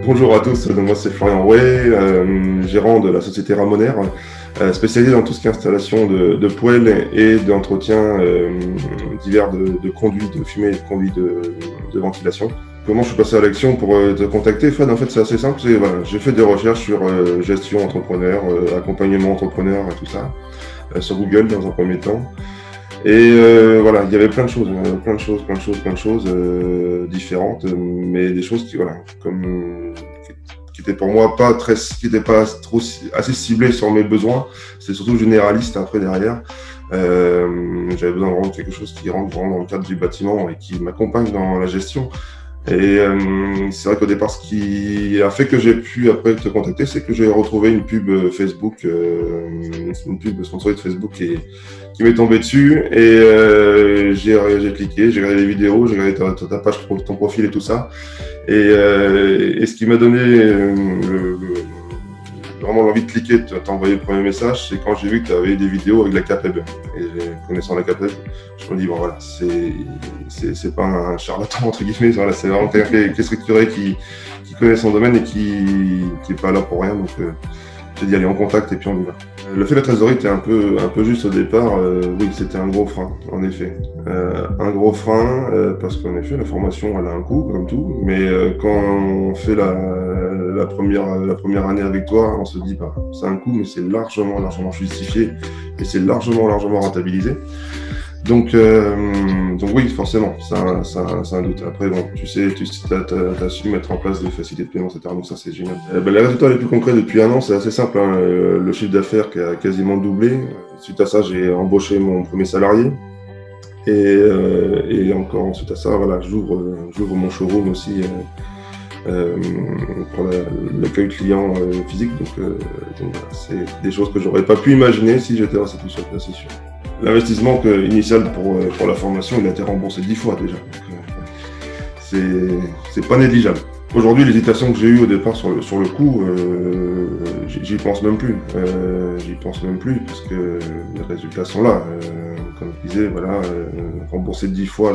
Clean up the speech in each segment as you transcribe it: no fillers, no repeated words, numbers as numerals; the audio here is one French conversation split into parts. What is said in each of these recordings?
Bonjour à tous, donc moi c'est Florian Way, gérant de la société Ramonaire, spécialisé dans tout ce qui est installation de poêles et d'entretien divers de conduits de fumée et de conduits de ventilation. Comment je suis passé à l'action pour te contacter, Fred? En fait, c'est assez simple. Voilà, j'ai fait des recherches sur gestion entrepreneur, accompagnement entrepreneur et tout ça, sur Google dans un premier temps. Et voilà, il y avait plein de choses différentes, mais des choses qui, voilà, qui étaient pour moi qui n'étaient pas trop assez ciblées sur mes besoins. C'est surtout généraliste après derrière. J'avais besoin de vraiment quelque chose qui rentre vraiment dans le cadre du bâtiment et qui m'accompagne dans la gestion. Et c'est vrai qu'au départ, ce qui a fait que j'ai pu après te contacter, c'est que j'ai retrouvé une pub Facebook, une pub sponsorisée de Facebook qui m'est tombée dessus. Et j'ai cliqué, j'ai regardé les vidéos, j'ai regardé ta page, ton profil et tout ça. Et ce qui m'a donné vraiment l'envie de cliquer, de t'envoyer le premier message, c'est quand j'ai vu que tu avais des vidéos avec la CAPEB. Et connaissant la CAPEB, je me dis, bon voilà, c'est pas un charlatan, entre guillemets, voilà, c'est vraiment quelqu'un qui est structuré, qui connaît son domaine et qui est pas là pour rien. Donc j'ai dit, allez, on contacte et puis on y va. Le fait de la trésorerie était un peu juste au départ. Oui, c'était un gros frein, en effet. Un gros frein, parce qu'en effet, la formation, elle a un coût, comme tout. Mais quand on fait la première année avec toi, on se dit, bah, c'est un coût, mais c'est largement justifié et c'est largement rentabilisé. Donc oui, forcément, c'est un doute. Après, bon, tu as su mettre en place des facilités de paiement, etc. Donc ça, c'est génial. Les résultats les plus concrets depuis un an, c'est assez simple. Hein. Le chiffre d'affaires qui a quasiment doublé. Suite à ça, j'ai embauché mon premier salarié. Et encore suite à ça, voilà, j'ouvre mon showroom aussi pour l'accueil client physique. Donc voilà, c'est des choses que j'aurais pas pu imaginer si j'étais resté tout seul, c'est sûr. L'investissement initial pour la formation, il a été remboursé 10 fois déjà. C'est pas négligeable. Aujourd'hui, l'hésitation que j'ai eue au départ sur le coût, j'y pense même plus. Parce que les résultats sont là. Comme je disais, voilà, rembourser 10 fois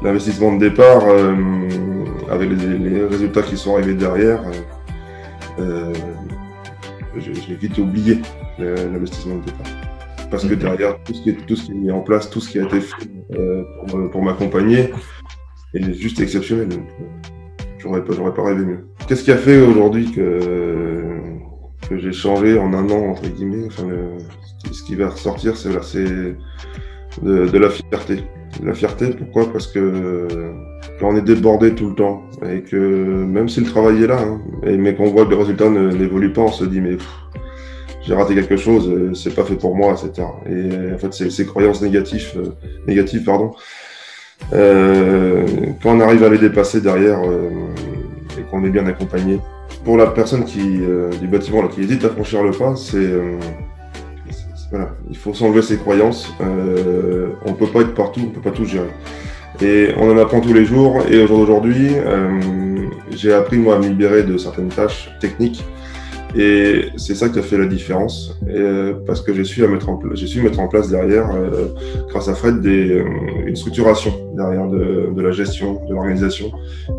l'investissement de départ avec les résultats qui sont arrivés derrière, j'ai vite oublié l'investissement de départ. Parce que derrière, tout ce qui est mis en place, tout ce qui a été fait pour m'accompagner est juste exceptionnel. Donc, j'aurais pas rêvé mieux. Qu'est-ce qui a fait aujourd'hui que j'ai changé en un an, entre guillemets? Enfin, ce qui va ressortir, c'est de la fierté. La fierté, pourquoi? Parce que quand on est débordé tout le temps et que même si le travail est là, hein, mais qu'on voit que les résultats n'évoluent pas, on se dit mais j'ai raté quelque chose, c'est pas fait pour moi, etc. Et en fait, ces croyances négatives, quand on arrive à les dépasser derrière et qu'on est bien accompagné. Pour la personne du bâtiment là, qui hésite à franchir le pas, voilà, il faut s'enlever ses croyances. On peut pas être partout, on peut pas tout gérer. Et on en apprend tous les jours. Et aujourd'hui, j'ai appris moi à me libérer de certaines tâches techniques. Et c'est ça qui a fait la différence, parce que j'ai su mettre en place derrière, grâce à Fred, une structuration derrière de la gestion, de l'organisation.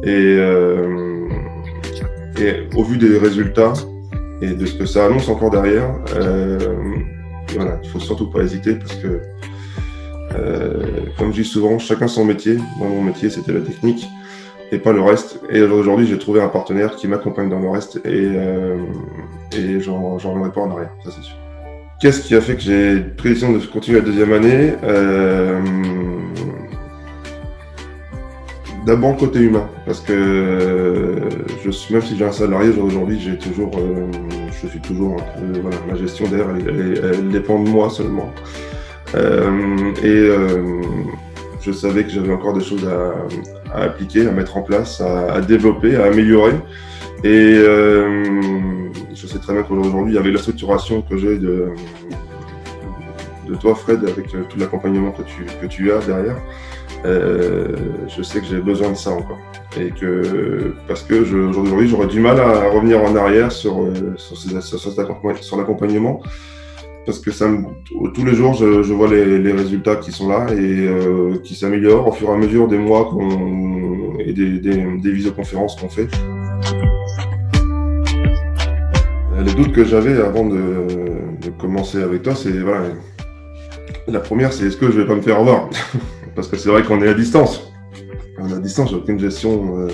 Et au vu des résultats et de ce que ça annonce encore derrière, voilà, il faut surtout pas hésiter parce que, comme je dis souvent, chacun son métier. Moi, mon métier, c'était la technique et pas le reste. Et aujourd'hui, j'ai trouvé un partenaire qui m'accompagne dans le reste et j'en reviendrai pas en arrière, ça c'est sûr. Qu'est-ce qui a fait que j'ai pris la décision de continuer la deuxième année? D'abord le côté humain, parce que même si j'ai un salarié aujourd'hui, je suis toujours voilà, la gestion derrière, elle dépend de moi seulement. Je savais que j'avais encore des choses à appliquer, à mettre en place, à développer, à améliorer. Et je sais très bien qu'aujourd'hui, avec la structuration que j'ai de toi, Fred, avec tout l'accompagnement que tu as derrière, je sais que j'ai besoin de ça encore. Parce que aujourd'hui, j'aurais du mal à revenir en arrière sur l'accompagnement. Parce que tous les jours, je vois les résultats qui sont là et qui s'améliorent au fur et à mesure des mois et des visioconférences qu'on fait. Les doutes que j'avais avant de commencer avec toi, c'est voilà, la première, c'est est-ce que je vais pas me faire avoir? Parce que c'est vrai qu'on est à distance. On est à distance, j'ai aucune gestion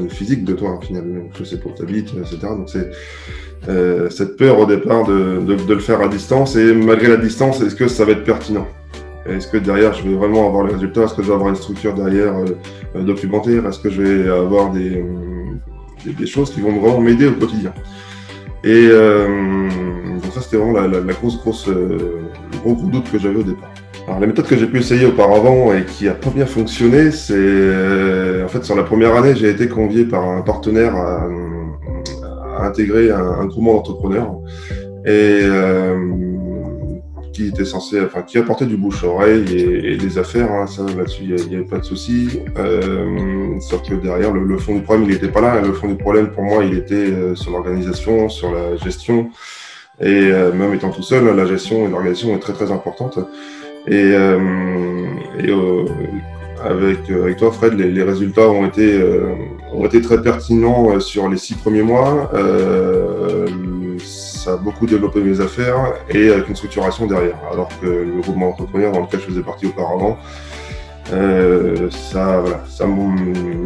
physique de toi, finalement. Je sais pas où tu habites, etc. Donc c'est cette peur au départ de le faire à distance, et malgré la distance, est-ce que ça va être pertinent? Est-ce que derrière, je vais vraiment avoir les résultats? Est-ce que je vais avoir une structure derrière documentaire? Est-ce que je vais avoir des choses qui vont vraiment m'aider au quotidien? Et donc ça, c'était vraiment le gros doute que j'avais au départ. Alors la méthode que j'ai pu essayer auparavant et qui a pas bien fonctionné, c'est en fait sur la première année, j'ai été convié par un partenaire à intégrer un groupement d'entrepreneurs et qui apportait du bouche-oreille et des affaires, hein, ça là-dessus il n'y avait pas de souci. Sauf que derrière le fond du problème il n'était pas là. Le fond du problème pour moi il était sur l'organisation, sur la gestion, et même étant tout seul, la gestion et l'organisation est très très importante. Et avec toi, Fred, les résultats ont été très pertinents sur les 6 premiers mois. Ça a beaucoup développé mes affaires et avec une structuration derrière. Alors que le groupement d'entrepreneurs dans lequel je faisais partie auparavant,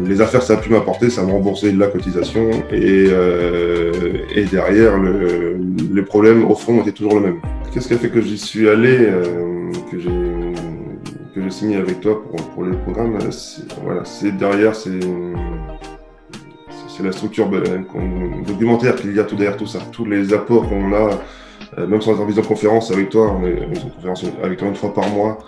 les affaires, ça a pu m'apporter, ça m'a remboursé de la cotisation et derrière, les problèmes au fond étaient toujours le même. Qu'est-ce qui a fait que j'y suis allé, que j'ai signé avec toi pour les programmes? C'est la structure documentaire qu'il y a tout derrière tout ça, tous les apports qu'on a, même sur la visioconférence avec toi, on est en conférence avec toi une fois par mois.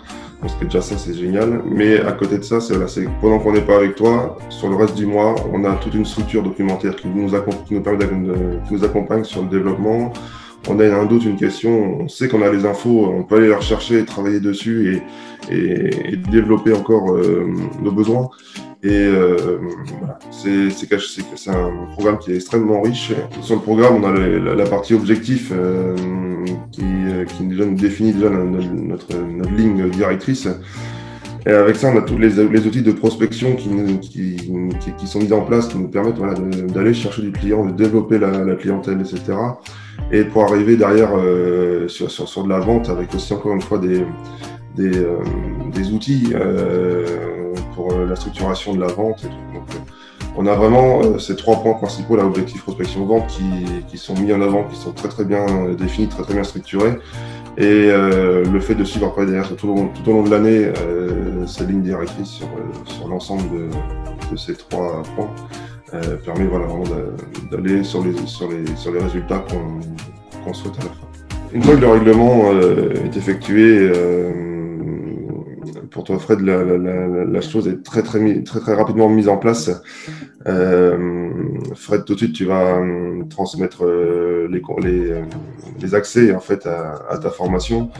Parce que déjà ça c'est génial, mais à côté de ça, c'est pendant qu'on n'est pas avec toi, sur le reste du mois, on a toute une structure documentaire qui nous accompagne sur le développement. On a un doute, une question, on sait qu'on a les infos, on peut aller les rechercher, travailler dessus et développer encore nos besoins. Et voilà, c'est un programme qui est extrêmement riche. Sur le programme, on a la partie objectif qui déjà nous définit déjà notre ligne directrice. Et avec ça, on a tous les outils de prospection qui sont mis en place, qui nous permettent d'aller chercher du client, de développer la clientèle, etc. Et pour arriver derrière sur de la vente, avec aussi encore une fois des outils pour la structuration de la vente. Et tout. Donc, on a vraiment ces 3 points principaux, là, objectif, prospection, vente, qui sont mis en avant, qui sont très très bien définis, très très bien structurés. Et le fait de suivre après derrière tout au long de l'année cette ligne directrice sur l'ensemble de ces 3 points permet vraiment d'aller sur les résultats qu'on souhaite à la fin. Une fois que le règlement est effectué, pour toi, Fred, la chose est très rapidement mise en place. Fred, tout de suite, tu vas transmettre les accès en fait à ta formation.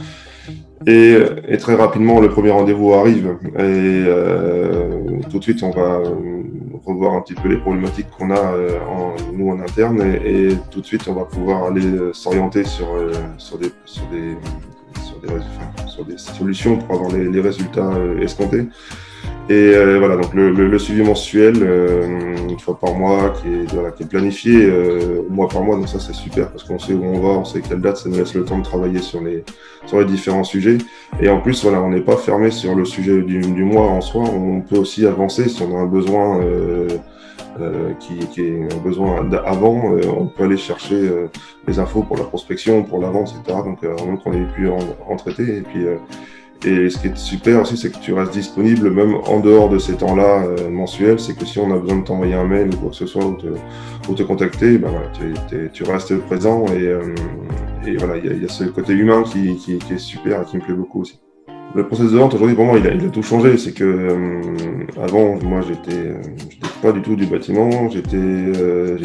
Et très rapidement, le premier rendez-vous arrive. Et tout de suite, on va revoir un petit peu les problématiques qu'on a nous en interne. Et tout de suite, on va pouvoir aller s'orienter sur des solutions pour avoir les résultats escomptés. Et voilà, donc le suivi mensuel, une fois par mois, qui est planifié mois par mois, donc ça c'est super parce qu'on sait où on va, on sait quelle date, ça nous laisse le temps de travailler sur les différents sujets. Et en plus, voilà, on n'est pas fermé sur le sujet du mois en soi, on peut aussi avancer si on a un besoin qui est un besoin avant, on peut aller chercher les infos pour la prospection, pour la vente, etc. Donc même qu'on ait pu en traiter. Et puis et ce qui est super aussi, c'est que tu restes disponible même en dehors de ces temps-là mensuels. C'est que si on a besoin de t'envoyer un mail ou quoi que ce soit, ou te contacter, ben voilà, tu restes présent. Et voilà, il y a ce côté humain qui est super et qui me plaît beaucoup aussi. Le process de vente aujourd'hui pour moi il a tout changé. C'est que avant moi j'étais pas du tout du bâtiment, j'ai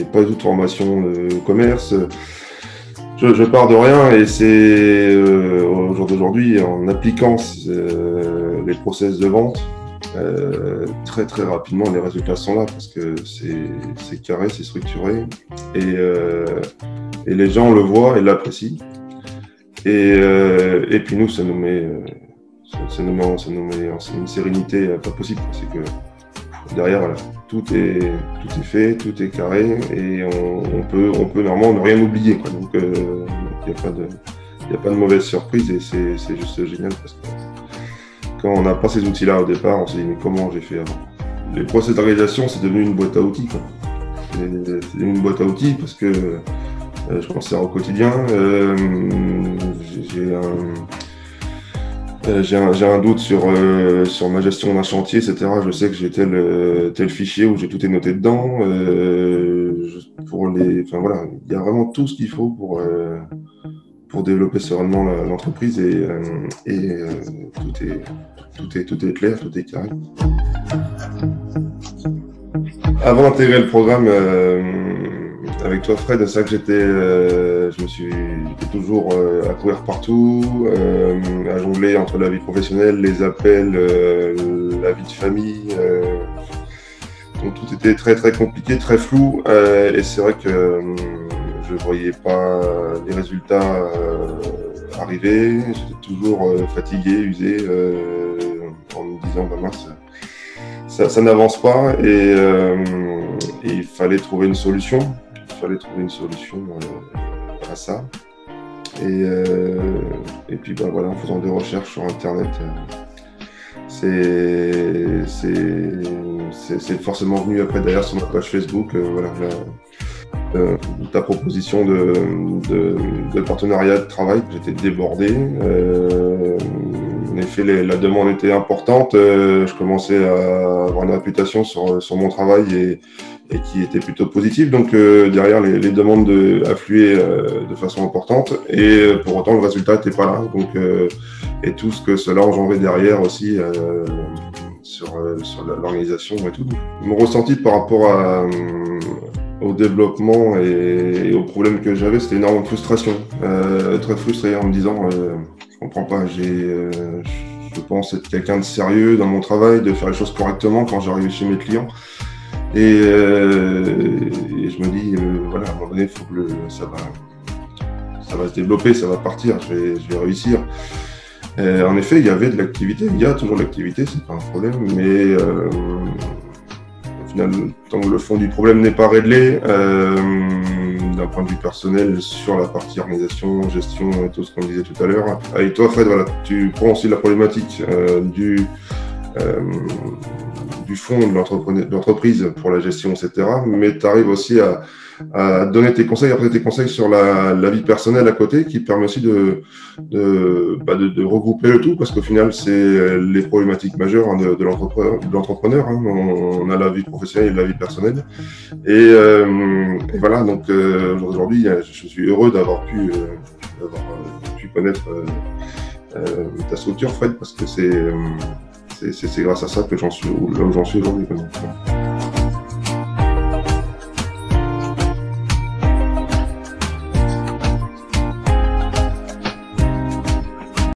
pas du tout de formation de commerce. Je pars de rien et c'est au jour d'aujourd'hui en appliquant les process de vente très très rapidement les résultats sont là parce que c'est carré, c'est structuré et les gens le voient et l'apprécient et puis nous ça met en une sérénité pas possible. C'est que derrière, voilà, tout est fait, tout est carré et on peut normalement ne rien oublier, quoi. Donc il n'y a pas de mauvaise surprise et c'est juste génial parce que quand on n'a pas ces outils-là au départ, on se dit mais comment j'ai fait avant? Les process d'organisation, c'est devenu une boîte à outils, quoi. C'est devenu une boîte à outils parce que je m'en sers au quotidien. J'ai un doute sur ma gestion d'un chantier, etc. Je sais que j'ai tel fichier où j'ai tout est noté dedans. Enfin voilà, il y a vraiment tout ce qu'il faut pour développer sereinement l'entreprise et tout est clair, tout est carré. Avant d'intégrer le programme avec toi, Fred, c'est vrai que j'étais toujours à courir partout, à jongler entre la vie professionnelle, les appels, la vie de famille. Donc tout était très très compliqué, très flou, et c'est vrai que je ne voyais pas les résultats arriver. J'étais toujours fatigué, usé, en me disant bah mince, ça n'avance pas et il fallait trouver une solution. À ça. Et puis bah, voilà, en faisant des recherches sur Internet, c'est forcément venu après derrière sur ma page Facebook. Voilà, ta proposition de partenariat de travail, j'étais débordé. En effet, la demande était importante. Je commençais à avoir une réputation sur mon travail et qui était plutôt positive. Donc derrière, les demandes affluaient de façon importante. Et pour autant, le résultat n'était pas là. Donc, et tout ce que cela engendrait derrière aussi sur l'organisation et tout. Mon ressenti par rapport au développement et aux problèmes que j'avais, c'était énormément de frustration. Très frustré en me disant je comprends pas, je pense être quelqu'un de sérieux dans mon travail, de faire les choses correctement quand j'arrive chez mes clients. Et je me dis, voilà, à un moment donné, faut que ça va se développer, ça va partir, je vais réussir. En effet, il y avait de l'activité, il y a toujours de l'activité, c'est pas un problème, mais au final, tant que le fond du problème n'est pas réglé, d'un point de vue personnel, sur la partie organisation, gestion et tout ce qu'on disait tout à l'heure. Avec toi, Fred, voilà, tu prends aussi la problématique du fond de l'entreprise pour la gestion, etc. Mais tu arrives aussi à donner tes conseils, après tes conseils sur la vie personnelle à côté, qui permet aussi de regrouper le tout, parce qu'au final, c'est les problématiques majeures de l'entrepreneur. Hein. On a la vie professionnelle et la vie personnelle. Et voilà, donc aujourd'hui, je suis heureux d'avoir pu connaître ta structure, Fred, parce que c'est grâce à ça que là où j'en suis aujourd'hui.